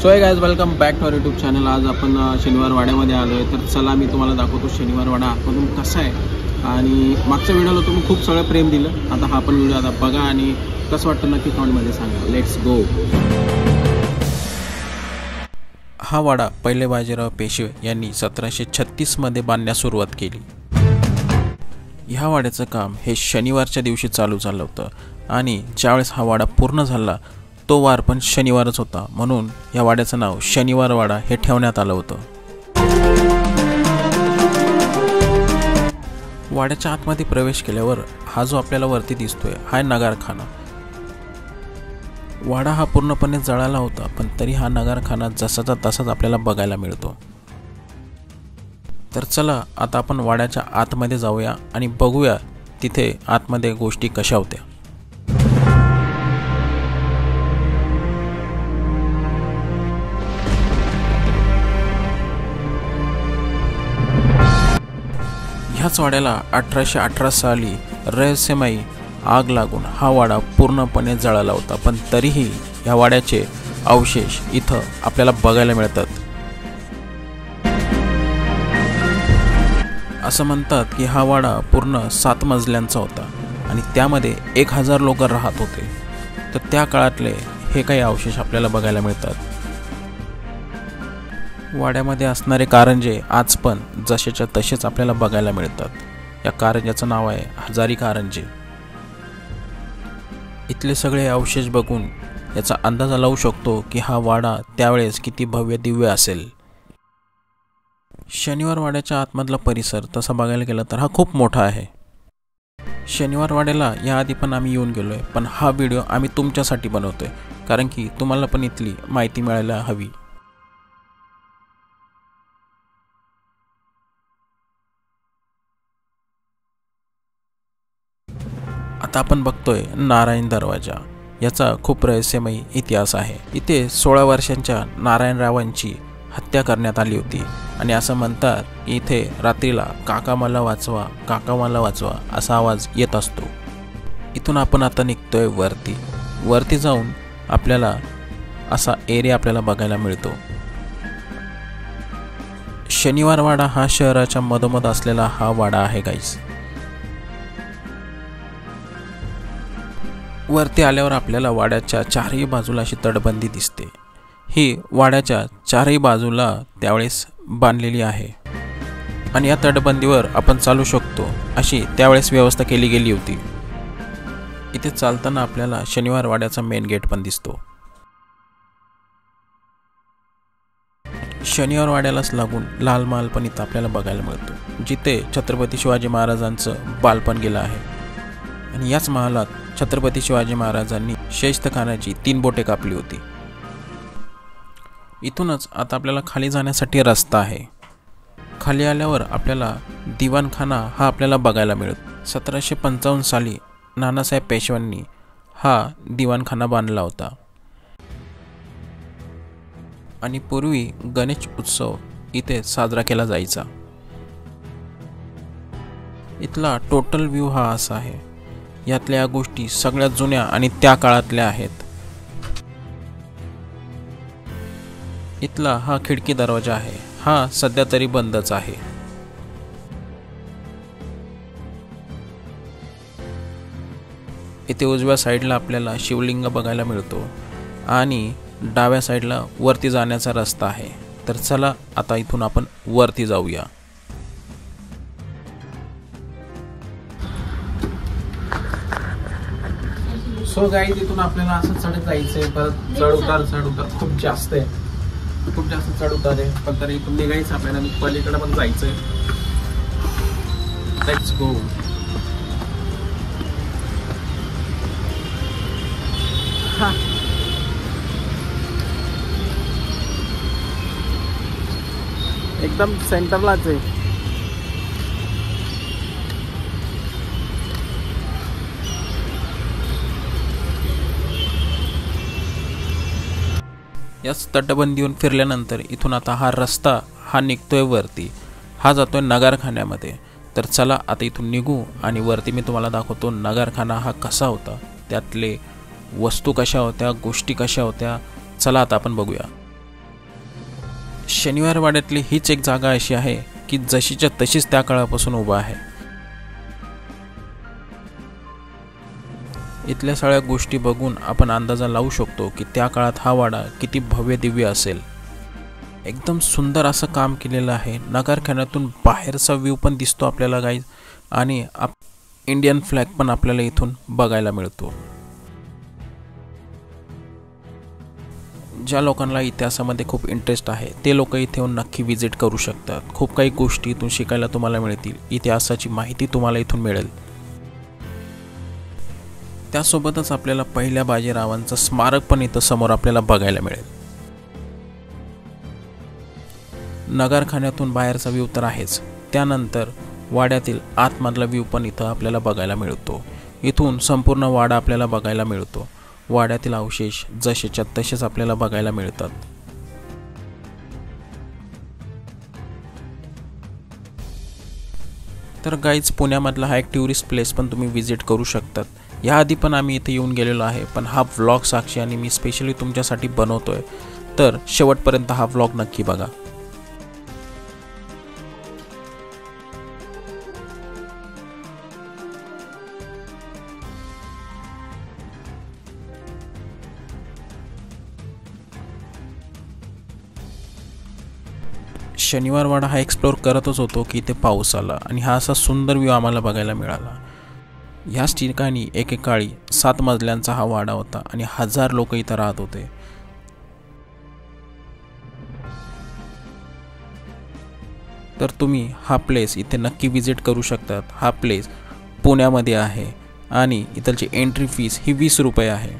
So hey guys, welcome back to our YouTube channel. आज आपण शनिवार वाड्यामध्ये आलो आहे। तर चला मी तुम्हाला दाखवतो शनिवार वाडा आतमधून कसा आहे। आणि मागच्या व्हिडिओला तुम्ही खूप सगळं प्रेम दिलं। आता हा पण व्हिडिओ आता बघा आणि कसं वाटतं नक्की कमेंटमध्ये सांगा। Let's go. हा वाडा पहिले बाजीराव पेशवे यांनी 1736 मध्ये बांधण्यास सुरुवात केली। ह्या वाड्याचं काम हे शनिवारच्या दिवशी चालू झालं होतं आणि ज्यावेळेस हा वाडा पूर्ण झाला तो वार पण शनिवारच होता, म्हणून या वाड्याचं नाव शनिवार वाडा हे ठेवण्यात आलं होतं। वाड्याच्या आतमध्ये प्रवेश केल्यावर हा जो आपल्याला वरती दिसतोय हा नगारखाना। वाडा हा पूर्णपणे जळाला होता, पण तरी हा नगारखाना जसाचा तसाच आपल्याला बघायला मिळतो। तर चला आता आपण वाड्याच्या आतमध्ये जाऊया आणि बघूया तिथे आतमध्ये गोष्टी कशा होत्या। ह्याच वाड्याला 1818 साली रहस्यमयी आग लागून हा वाडा पूर्णपणे जळाला होता, पण तरीही या वाड्याचे अवशेष इथं आपल्याला बघायला मिळतात। असं म्हणतात की हा वाडा पूर्ण 7 मजल्यांचा होता आणि त्यामध्ये 1000 लोक राहत होते। तर त्या काळातले हे काही अवशेष आपल्याला बघायला मिळतात। वाड्यामध्ये असणारे कारंजे आज पण जसेच्या तसेच आपल्याला बघायला मिळतात। या कारंज्याचं नाव आहे हजारी कारंजे। इथले सगळे अवशेष बघून याचा अंदाज लावू शकतो की हा वाडा त्यावेळेस किती भव्य दिव्य असेल। शनिवार वाड्याच्या आतमधला परिसर तसा बघायला गेला तर हा खूप मोठा आहे। शनिवार वाड्याला याआधी पण आम्ही येऊन गेलोय, पण हा व्हिडिओ आम्ही तुमच्यासाठी बनवतोय कारण की तुम्हाला पण इथली माहिती मिळायला हवी। आता आपण बघतोय नारायण दरवाजा। याचा खूप रहस्यमयी इतिहास आहे। इथे 16 वर्षांच्या नारायणरावांची हत्या करण्यात आली होती आणि असं म्हणतात की इथे रात्रीला काका मला वाचवा, काका मला वाचवा असा आवाज येत असतो। इथून आपण आता निघतोय वरती जाऊन आपल्याला असा एरिया आपल्याला बघायला मिळतो। शनिवार वाडा हा शहराच्या मधोमध असलेला हा वाडा आहे गाईस। वरती आल्यावर आपल्याला वाड्याच्या चारही बाजूला अशी तटबंदी दिसते। ही वाड्याच्या चारही बाजूला त्यावेळेस बांधलेली आहे आणि या तटबंदीवर आपण चालू शकतो अशी त्यावेळेस व्यवस्था केली गेली होती। इथे चालताना आपल्याला शनिवार वाड्याचा मेन गेट पण दिसतो। शनिवार वाड्यालाच लागून लाल महाल पण इथं आपल्याला बघायला मिळतो, जिथे छत्रपती शिवाजी महाराजांचं बालपण गेलं आहे। आणि याच महालात छत्रपती शिवाजी महाराजांनी शाहिस्तेखानाची 3 बोटे कापली होती। इथूनच आता आपल्याला खाली जाण्यासाठी रस्ता आहे। खाली आल्यावर आपल्याला दिवाणखाना हा आपल्याला बघायला मिळतो। 1755 साली नानासाहेब पेशव्यांनी हा दिवाणखाना बांधला होता आणि पूर्वी गणेश उत्सव इथे साजरा केला जायचा। इथला टोटल व्ह्यू हा असा आहे। यातल्या गोष्टी सगळ्यात जुन्या आणि त्या काळातल्या आहेत। इथला हा खिडकी दरवाजा आहे, हा सध्या तरी बंदच आहे। इथे उजव्या साईडला आपल्याला शिवलिंग बघायला मिळतो आणि डाव्या साईडला वरती जाण्याचा रस्ता आहे। तर चला आता इथून आपण वरती जाऊया। सो गाईज, इथून आपल्याला असं चढत जायचंय। परत चढ उतार खूप जास्त आहे, खूप जास्त चढ उतार आहे, पण तरी इथून निघायचं आपल्याला। पलीकडे पण जायचंय। Let's go. एकदम सेंटरलाच आहे। याच तटबंदीवरून फिरल्यानंतर इथून आता हा रस्ता हा निघतोय वरती, हा जातोय नगारखान्यामध्ये। तर चला आता इथून निघू आणि वरती मी तुम्हाला दाखवतो नगारखाना हा कसा होता, त्यातले वस्तू कशा होत्या, गोष्टी कशा होत्या। चला आता आपण बघूया। शनिवार वाड्यातली हीच एक जागा अशी आहे की जशीच्या तशीच त्या काळापासून उभा आहे. इथल्या सगळ्या गोष्टी बघून आपण अंदाजा लावू शकतो की त्या काळात हा वाडा किती भव्य दिव्य असेल. एकदम सुंदर असं काम केलेलं आहे. नगरखान्यातून बाहेरचा व्ह्यू पण दिसतो आपल्याला गाईज, आणि इंडियन फ्लॅग पण आपल्याला इथून बघायला मिळतो. ज्या लोकांना इतिहासामध्ये खूप इंटरेस्ट आहे ते लोक इथे येऊन नक्की विजिट करू शकतात. खूप काही गोष्टी इथून शिकायला तुम्हाला मिळतील. इतिहासाची माहिती तुम्हाला इथून मिळेल. त्यासोबतच आपल्याला पहिल्या बाजीरावांचं स्मारक पण इथं समोर आपल्याला बघायला मिळेल. नगरखान्यातून बाहेरचा व्ह्यू तर आहेच, त्यानंतर वाड्यातील आतमधला व्ह्यू पण इथं आपल्याला बघायला मिळतो. इथून संपूर्ण वाडा आपल्याला बघायला मिळतो. वाड्यातील अवशेष जसेच्या तसेच आपल्याला बघायला मिळतात. तर गाईज, पुण्यामधला हा एक टुरिस्ट प्लेस पण तुम्ही विजिट करू शकतात. याआधी पण आम्ही इथे येऊन गेलेलो आहे, पण हा व्लॉग साक्षी आणि मी स्पेशली तुमच्यासाठी बनवतोय, तर शेवटपर्यंत हा व्लॉग नक्की बघा. शनिवार वाडा हा एक्सप्लोर करतच होतो की इथे पाऊस आला आणि हा असा सुंदर व्ह्यू आम्हाला बघायला मिळाला. ह्याच ठिकाणी एकेकाळी 7 मजल्यांचा हा वाडा होता आणि 1000 लोक इथं राहत होते. तर तुम्ही हा प्लेस इथे नक्की विजिट करू शकतात. हा प्लेस पुण्यामध्ये आहे आणि इथलची एंट्री फीस ही 20 रुपये आहे.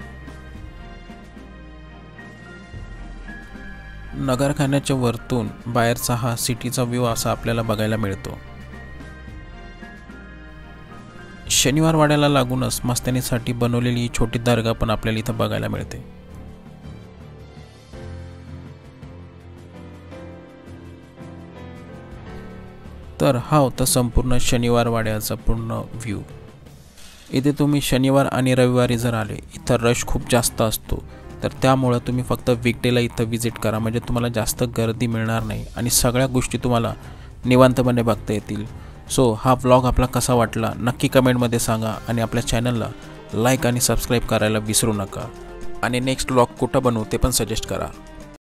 नगरखान्याच्या वरतून बाहेरचा हा सिटीचा व्ह्यू असा आपल्याला बघायला मिळतो. शनिवार वाड्याला लागूनच मस्तानीसाठी बनवलेली छोटी दर्गा पण आपल्याला इथं बघायला मिळते. तर हा होता संपूर्ण शनिवार वाड्याचा पूर्ण व्ह्यू. इथे तुम्ही शनिवार आणि रविवारी जर आले, इथं रश खूप जास्त असतो, तर त्यामुळे तुम्ही फक्त वीकडेला इथं विजिट करा, म्हणजे तुम्हाला जास्त गर्दी मिळणार नाही आणि सगळ्या गोष्टी तुम्हाला निवांतपणे बघता येतील. सो हा व्लॉग आपला कसा वाटला नक्की कमेंटमध्ये सांगा आणि आपल्या चॅनलला लाईक आणि सबस्क्राईब करायला विसरू नका. आणि नेक्स्ट व्लॉग कुठं बनवू ते पण सजेस्ट करा.